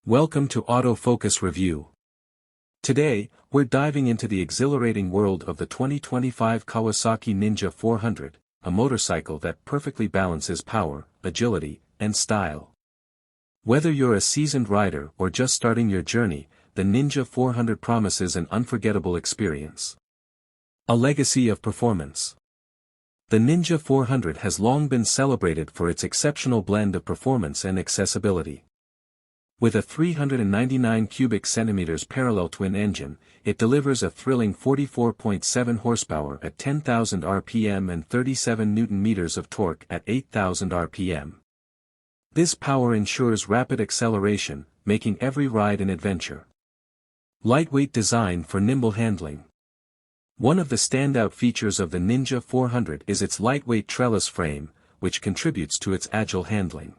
Welcome to Autofocus Review. Today, we're diving into the exhilarating world of the 2025 Kawasaki Ninja 400, a motorcycle that perfectly balances power, agility, and style. Whether you're a seasoned rider or just starting your journey, the Ninja 400 promises an unforgettable experience. A legacy of performance. The Ninja 400 has long been celebrated for its exceptional blend of performance and accessibility. With a 399 cubic centimeters parallel twin engine, it delivers a thrilling 44.7 horsepower at 10,000 rpm and 37 Nm of torque at 8,000 rpm. This power ensures rapid acceleration, making every ride an adventure. Lightweight design for nimble handling. One of the standout features of the Ninja 400 is its lightweight trellis frame, which contributes to its agile handling.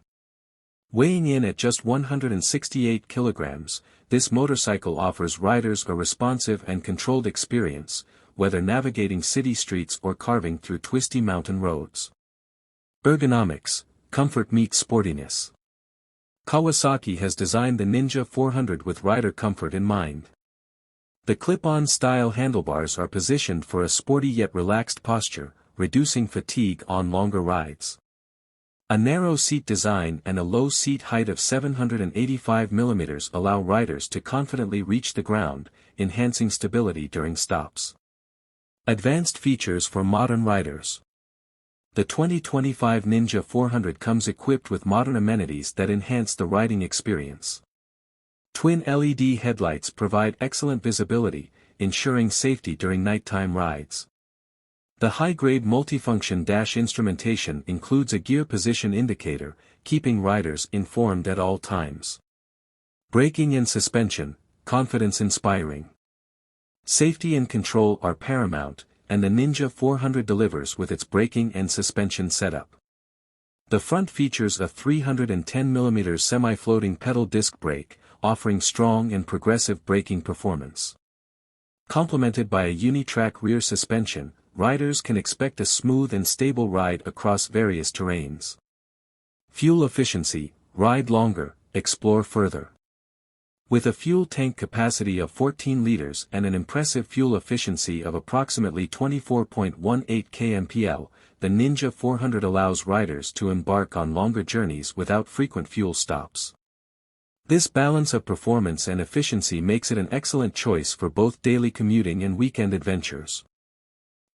Weighing in at just 168 kilograms, this motorcycle offers riders a responsive and controlled experience, whether navigating city streets or carving through twisty mountain roads. Ergonomics, comfort meets sportiness. Kawasaki has designed the Ninja 400 with rider comfort in mind. The clip-on style handlebars are positioned for a sporty yet relaxed posture, reducing fatigue on longer rides. A narrow seat design and a low seat height of 785 mm allow riders to confidently reach the ground, enhancing stability during stops. Advanced features for modern riders. The 2025 Ninja 400 comes equipped with modern amenities that enhance the riding experience. Twin LED headlights provide excellent visibility, ensuring safety during nighttime rides. The high-grade multifunction dash instrumentation includes a gear position indicator, keeping riders informed at all times. Braking and suspension, confidence-inspiring. Safety and control are paramount, and the Ninja 400 delivers with its braking and suspension setup. The front features a 310 mm semi-floating pedal disc brake, offering strong and progressive braking performance. Complemented by a uni-track rear suspension, riders can expect a smooth and stable ride across various terrains. Fuel efficiency, ride longer, explore further. With a fuel tank capacity of 14 liters and an impressive fuel efficiency of approximately 24.18 kmpl, the Ninja 400 allows riders to embark on longer journeys without frequent fuel stops. This balance of performance and efficiency makes it an excellent choice for both daily commuting and weekend adventures.